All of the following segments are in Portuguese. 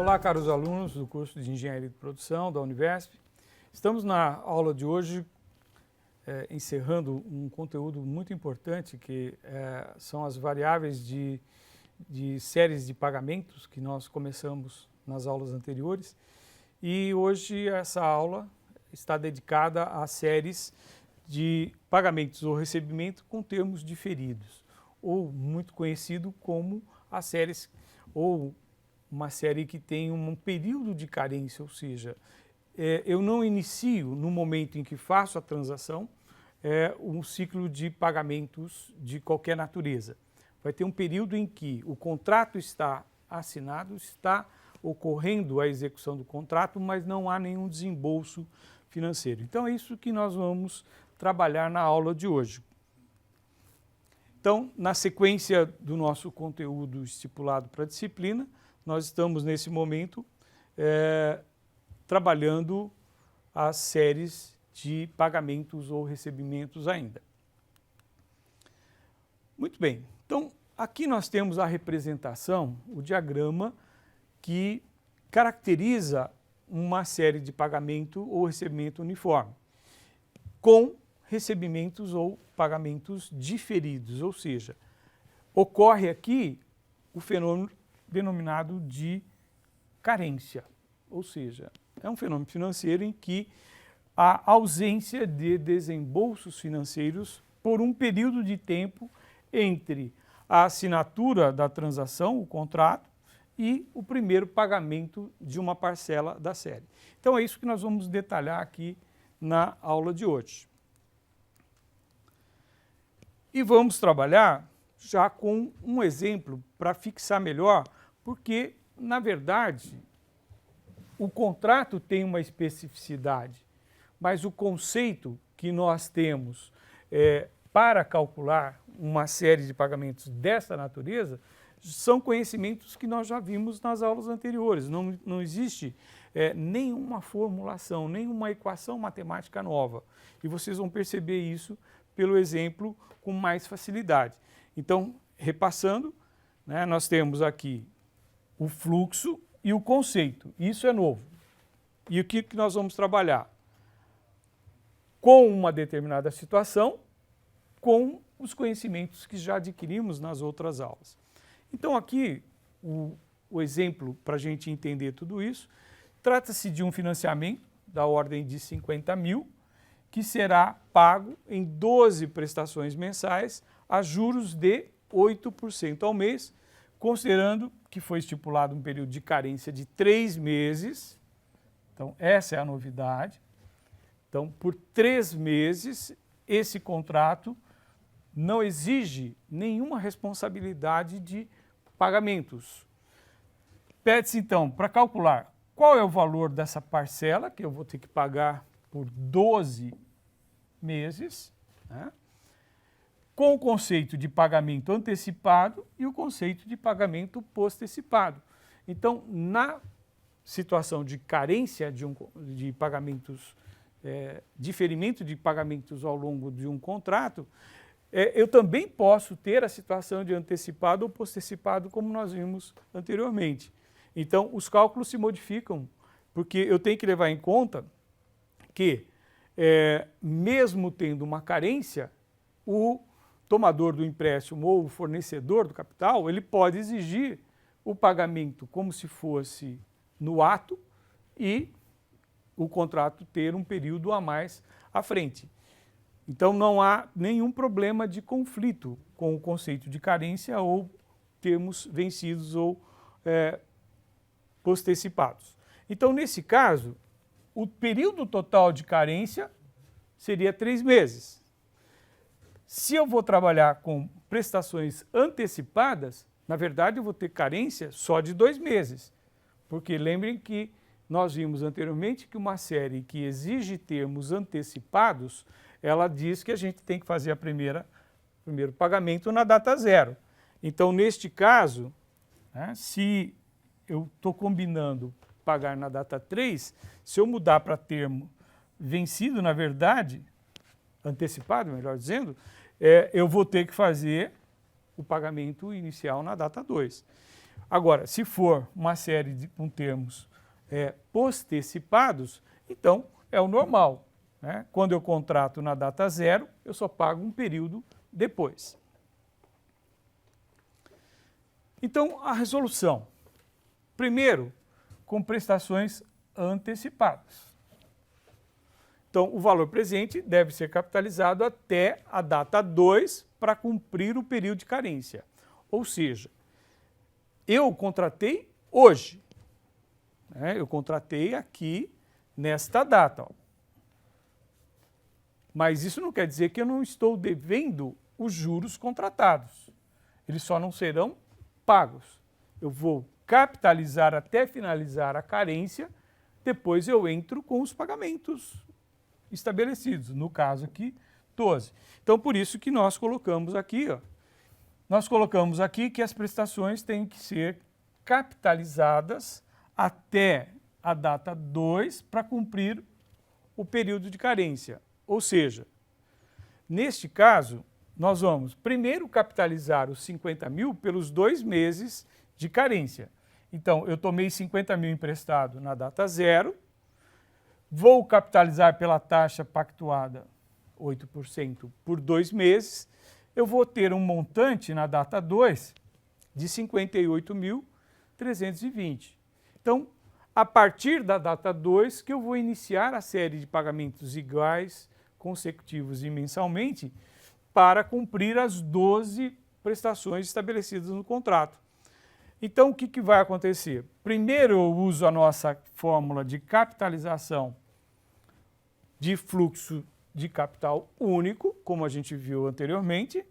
Olá, caros alunos do curso de Engenharia de Produção da Univesp. Estamos na aula de hoje encerrando um conteúdo muito importante que são as variáveis de séries de pagamentos que nós começamos nas aulas anteriores. E hoje essa aula está dedicada a séries de pagamentos ou recebimento com termos diferidos, ou muito conhecido como as séries ou uma série que tem um período de carência, ou seja, eu não inicio no momento em que faço a transação um ciclo de pagamentos de qualquer natureza. Vai ter um período em que o contrato está assinado, está ocorrendo a execução do contrato, mas não há nenhum desembolso financeiro. Então é isso que nós vamos trabalhar na aula de hoje. Então, na sequência do nosso conteúdo estipulado para a disciplina, nós estamos nesse momento trabalhando as séries de pagamentos ou recebimentos ainda. Muito bem, então aqui nós temos a representação, o diagrama que caracteriza uma série de pagamento ou recebimento uniforme, com recebimentos ou pagamentos diferidos, ou seja, ocorre aqui o fenômeno denominado de carência, ou seja, é um fenômeno financeiro em que há ausência de desembolsos financeiros por um período de tempo entre a assinatura da transação, o contrato, e o primeiro pagamento de uma parcela da série. Então é isso que nós vamos detalhar aqui na aula de hoje. E vamos trabalhar já com um exemplo para fixar melhor, porque, na verdade, o contrato tem uma especificidade, mas o conceito que nós temos para calcular uma série de pagamentos dessa natureza são conhecimentos que nós já vimos nas aulas anteriores. Não existe nenhuma formulação, nenhuma equação matemática nova. E vocês vão perceber isso pelo exemplo com mais facilidade. Então, repassando, né, nós temos aqui o fluxo e o conceito. Isso é novo. E o que nós vamos trabalhar? Com uma determinada situação, com os conhecimentos que já adquirimos nas outras aulas. Então aqui, o exemplo para a gente entender tudo isso, trata-se de um financiamento da ordem de 50 mil, que será pago em 12 prestações mensais a juros de 8% ao mês, considerando que foi estipulado um período de carência de 3 meses. Então essa é a novidade. Então, por 3 meses, esse contrato não exige nenhuma responsabilidade de pagamentos. Pede-se, então, para calcular qual é o valor dessa parcela que eu vou ter que pagar por 12 meses, né, com o conceito de pagamento antecipado e o conceito de pagamento postecipado. Então, na situação de carência de pagamentos, diferimento de pagamentos ao longo de um contrato, eu também posso ter a situação de antecipado ou postecipado, como nós vimos anteriormente. Então, os cálculos se modificam, porque eu tenho que levar em conta que, mesmo tendo uma carência, o tomador do empréstimo ou o fornecedor do capital, ele pode exigir o pagamento como se fosse no ato e o contrato ter um período a mais à frente. Então não há nenhum problema de conflito com o conceito de carência ou termos vencidos ou postecipados. Então, nesse caso, o período total de carência seria 3 meses. Se eu vou trabalhar com prestações antecipadas, na verdade eu vou ter carência só de 2 meses. Porque lembrem que nós vimos anteriormente que uma série que exige termos antecipados, ela diz que a gente tem que fazer o primeiro pagamento na data 0. Então, neste caso, né, se eu estou combinando pagar na data 3, se eu mudar para termo vencido, na verdade, antecipado, melhor dizendo, eu vou ter que fazer o pagamento inicial na data 2. Agora, se for uma série com termos postecipados, então é o normal, né? Quando eu contrato na data zero, eu só pago um período depois. Então, a resolução. Primeiro, com prestações antecipadas. Então, o valor presente deve ser capitalizado até a data 2 para cumprir o período de carência. Ou seja, eu contratei hoje, né? Eu contratei aqui nesta data. Ó. Mas isso não quer dizer que eu não estou devendo os juros contratados. Eles só não serão pagos. Eu vou capitalizar até finalizar a carência, depois eu entro com os pagamentos estabelecidos, no caso aqui, 12. Então, por isso que nós colocamos aqui, ó, nós colocamos aqui que as prestações têm que ser capitalizadas até a data 2 para cumprir o período de carência. Ou seja, neste caso, nós vamos primeiro capitalizar os 50 mil pelos 2 meses de carência. Então, eu tomei 50 mil emprestado na data 0, vou capitalizar pela taxa pactuada 8% por 2 meses, eu vou ter um montante na data 2 de 58.320. Então, a partir da data 2 que eu vou iniciar a série de pagamentos iguais, consecutivos e mensalmente, para cumprir as 12 prestações estabelecidas no contrato. Então, o que vai acontecer? Primeiro, eu uso a nossa fórmula de capitalização de fluxo de capital único, como a gente viu anteriormente,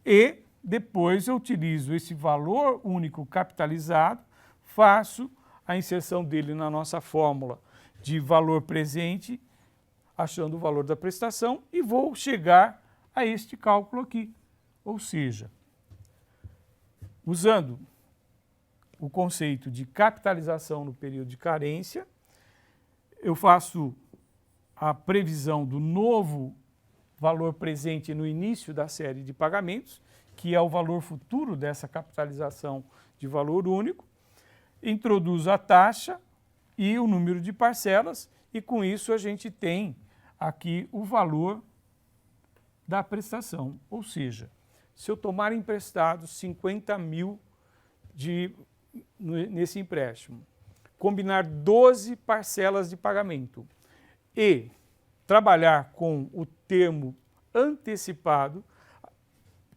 e depois eu utilizo esse valor único capitalizado, faço a inserção dele na nossa fórmula de valor presente, achando o valor da prestação, e vou chegar a este cálculo aqui. Ou seja, usando o conceito de capitalização no período de carência, eu faço a previsão do novo valor presente no início da série de pagamentos, que é o valor futuro dessa capitalização de valor único, introduzo a taxa e o número de parcelas, e com isso a gente tem aqui o valor da prestação. Ou seja, se eu tomar emprestado 50 mil nesse empréstimo, combinar 12 parcelas de pagamento e trabalhar com o termo antecipado,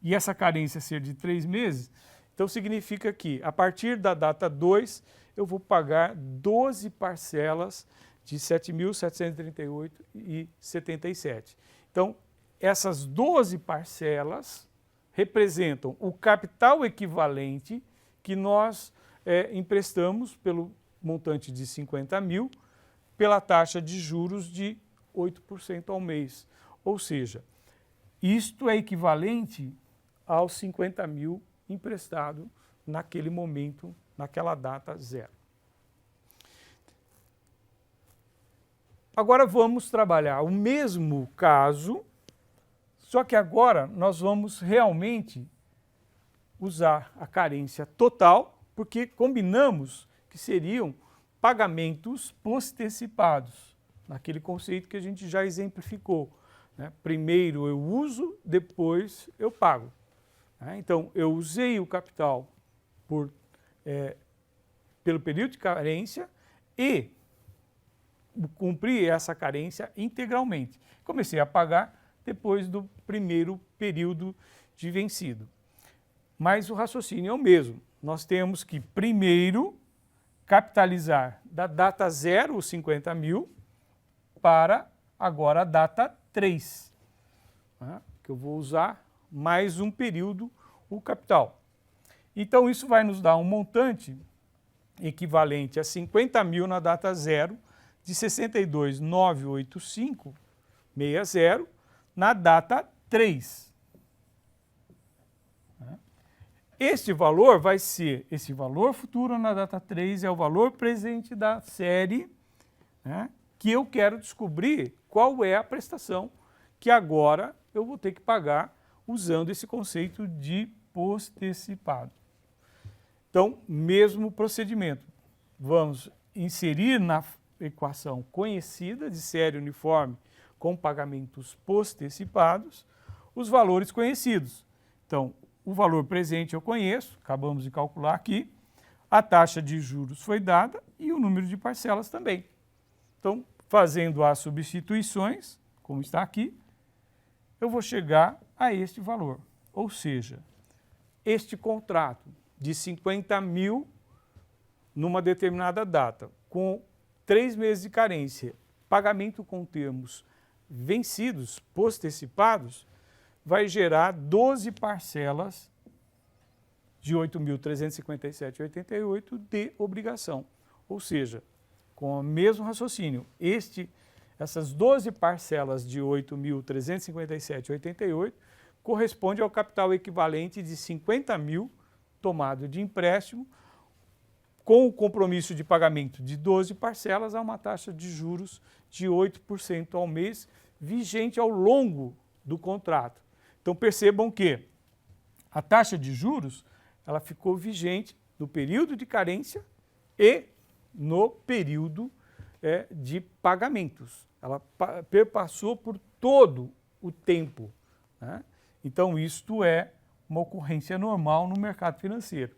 e essa carência ser de 3 meses, então significa que a partir da data 2 eu vou pagar 12 parcelas de R$ 7.738,77. Então, essas 12 parcelas representam o capital equivalente que nós emprestamos pelo montante de 50 mil, pela taxa de juros de 8% ao mês. Ou seja, isto é equivalente aos 50 mil emprestado naquele momento, naquela data 0. Agora vamos trabalhar o mesmo caso, só que agora nós vamos realmente usar a carência total, porque combinamos que seriam pagamentos postecipados, naquele conceito que a gente já exemplificou, né? Primeiro eu uso, depois eu pago. Então, eu usei o capital pelo período de carência e cumpri essa carência integralmente. Comecei a pagar depois do primeiro período de vencido. Mas o raciocínio é o mesmo. Nós temos que primeiro capitalizar da data 0, os 50 mil, para agora a data 3, né? Que eu vou usar mais um período o capital. Então, isso vai nos dar um montante equivalente a 50 mil na data 0, de 62.985,60 na data 3. Este valor vai ser, esse valor futuro na data 3 é o valor presente da série, né, que eu quero descobrir qual é a prestação que agora eu vou ter que pagar usando esse conceito de postecipado. Então, mesmo procedimento. Vamos inserir na equação conhecida de série uniforme com pagamentos postecipados os valores conhecidos. Então, o valor presente eu conheço, acabamos de calcular aqui, a taxa de juros foi dada e o número de parcelas também. Então, fazendo as substituições, como está aqui, eu vou chegar a este valor. Ou seja, este contrato de 50 mil numa determinada data, com 3 meses de carência, pagamento com termos vencidos, postecipados, vai gerar 12 parcelas de R$ 8.357,88 de obrigação. Ou seja, com o mesmo raciocínio, essas 12 parcelas de R$ 8.357,88 corresponde ao capital equivalente de 50 mil tomado de empréstimo, com o compromisso de pagamento de 12 parcelas a uma taxa de juros de 8% ao mês, vigente ao longo do contrato. Então percebam que a taxa de juros ela ficou vigente no período de carência e no período de pagamentos. Ela perpassou por todo o tempo, né? Então isto é uma ocorrência normal no mercado financeiro.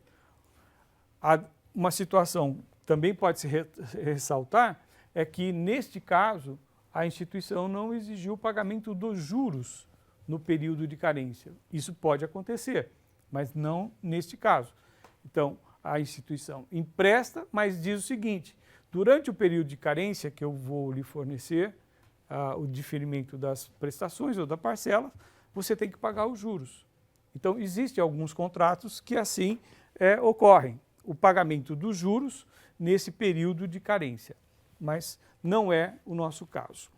Uma situação também pode se ressaltar é que, neste caso, a instituição não exigiu o pagamento dos juros no período de carência. Isso pode acontecer, mas não neste caso. Então, a instituição empresta, mas diz o seguinte: durante o período de carência que eu vou lhe fornecer o diferimento das prestações ou da parcela, você tem que pagar os juros. Então, existem alguns contratos que assim ocorrem. O pagamento dos juros nesse período de carência, mas não é o nosso caso.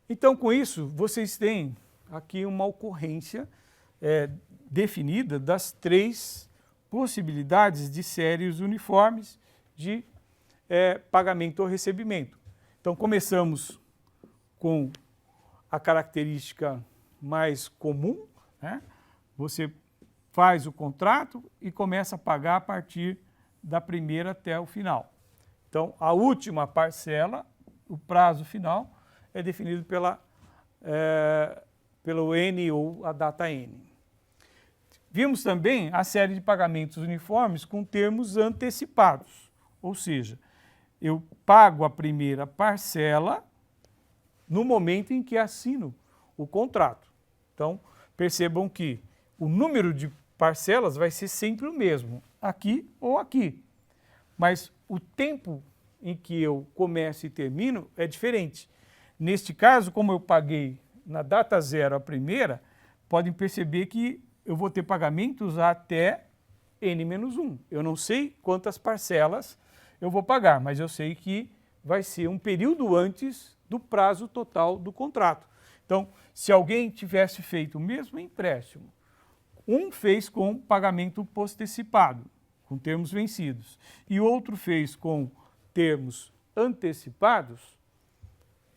Então, com isso, vocês têm aqui uma ocorrência definida das 3 possibilidades de séries uniformes de pagamento ou recebimento. Então, começamos com a característica mais comum, né? Você faz o contrato e começa a pagar a partir da primeira até o final. Então, a última parcela, o prazo final, é definido pelo N ou a data N. Vimos também a série de pagamentos uniformes com termos antecipados, ou seja, eu pago a primeira parcela no momento em que assino o contrato. Então, percebam que o número de parcelas vai ser sempre o mesmo, aqui ou aqui. Mas o tempo em que eu começo e termino é diferente. Neste caso, como eu paguei na data zero a primeira, podem perceber que eu vou ter pagamentos até N-1. Eu não sei quantas parcelas eu vou pagar, mas eu sei que vai ser um período antes do prazo total do contrato. Então, se alguém tivesse feito o mesmo empréstimo, um fez com pagamento postecipado, com termos vencidos, e outro fez com termos antecipados,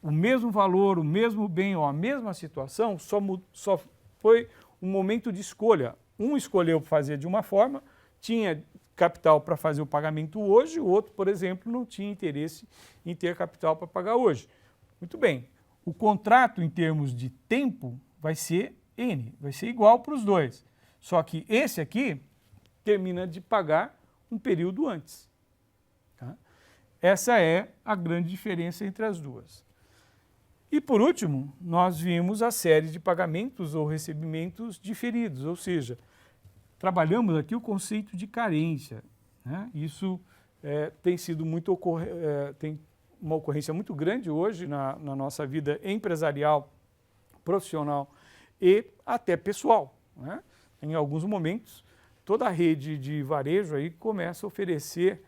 o mesmo valor, o mesmo bem ou a mesma situação, só foi um momento de escolha. Um escolheu fazer de uma forma, tinha capital para fazer o pagamento hoje, o outro, por exemplo, não tinha interesse em ter capital para pagar hoje. Muito bem, o contrato em termos de tempo vai ser N, vai ser igual para os dois. Só que esse aqui termina de pagar um período antes. Tá? Essa é a grande diferença entre as duas. E por último, nós vimos a série de pagamentos ou recebimentos diferidos, ou seja, trabalhamos aqui o conceito de carência, né? Isso tem sido tem uma ocorrência muito grande hoje na nossa vida empresarial, profissional e até pessoal, né? Em alguns momentos, toda a rede de varejo aí começa a oferecer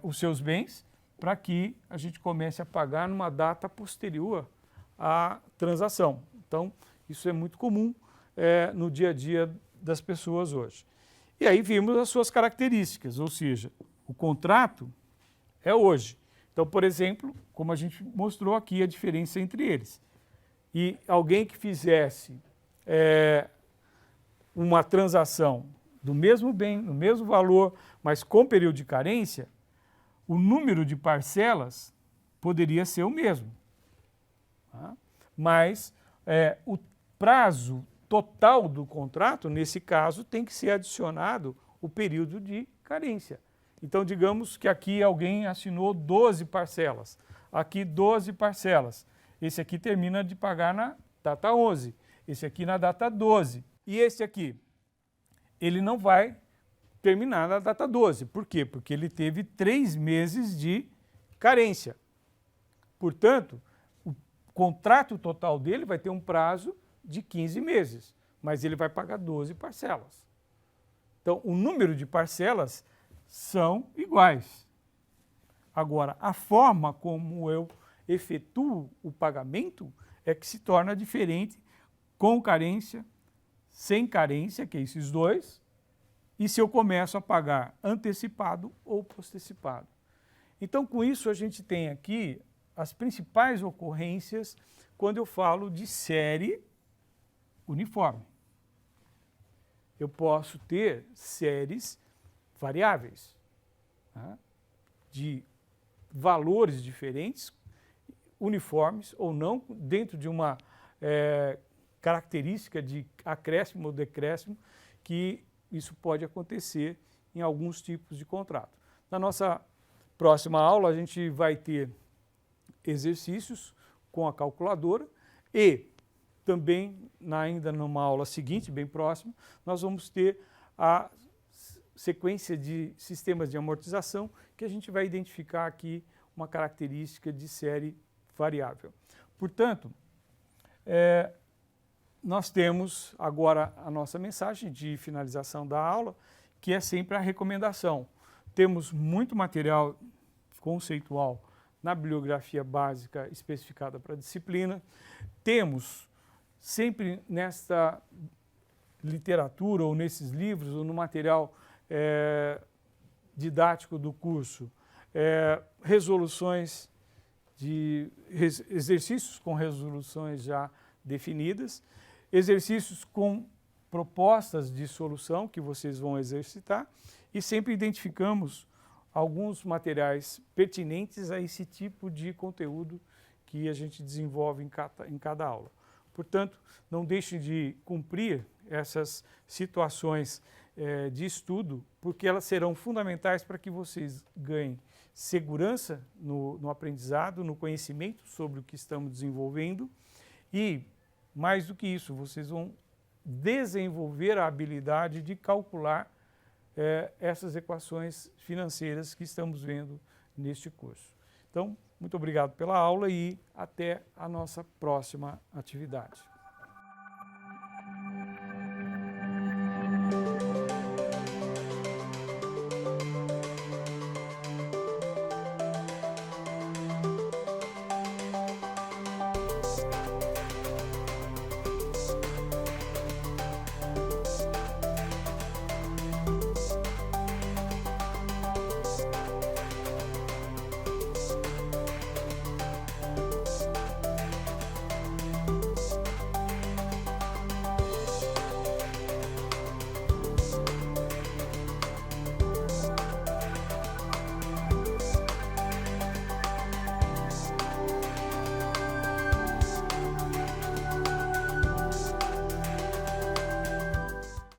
os seus bens para que a gente comece a pagar numa data posterior à transação. Então, isso é muito comum no dia a dia das pessoas hoje. E aí vimos as suas características, ou seja, o contrato é hoje. Então, por exemplo, como a gente mostrou aqui a diferença entre eles. E alguém que fizesse uma transação do mesmo bem, no mesmo valor, mas com período de carência, o número de parcelas poderia ser o mesmo. Tá? Mas o prazo total do contrato, nesse caso, tem que ser adicionado o período de carência. Então, digamos que aqui alguém assinou 12 parcelas, aqui 12 parcelas. Esse aqui termina de pagar na data 11, esse aqui na data 12. E esse aqui, ele não vai terminar na data 12. Por quê? Porque ele teve 3 meses de carência. Portanto, o contrato total dele vai ter um prazo de 15 meses, mas ele vai pagar 12 parcelas. Então, o número de parcelas são iguais. Agora, a forma como eu efetuo o pagamento é que se torna diferente com carência, sem carência, que é esses dois, e se eu começo a pagar antecipado ou postecipado. Então, com isso, a gente tem aqui as principais ocorrências quando eu falo de série uniforme. Eu posso ter séries variáveis, tá? De valores diferentes, uniformes ou não, dentro de uma característica de acréscimo ou decréscimo, que isso pode acontecer em alguns tipos de contrato. Na nossa próxima aula, a gente vai ter exercícios com a calculadora e também, ainda numa aula seguinte, bem próxima, nós vamos ter a sequência de sistemas de amortização, que a gente vai identificar aqui uma característica de série variável. Portanto, nós temos agora a nossa mensagem de finalização da aula, que é sempre a recomendação. Temos muito material conceitual na bibliografia básica especificada para a disciplina. Temos sempre nesta literatura ou nesses livros ou no material didático do curso, resoluções de exercícios com resoluções já definidas, exercícios com propostas de solução que vocês vão exercitar e sempre identificamos alguns materiais pertinentes a esse tipo de conteúdo que a gente desenvolve em cada aula. Portanto, não deixem de cumprir essas situações de estudo, porque elas serão fundamentais para que vocês ganhem segurança no aprendizado, no conhecimento sobre o que estamos desenvolvendo e, mais do que isso, vocês vão desenvolver a habilidade de calcular essas equações financeiras que estamos vendo neste curso. Então, muito obrigado pela aula e até a nossa próxima atividade.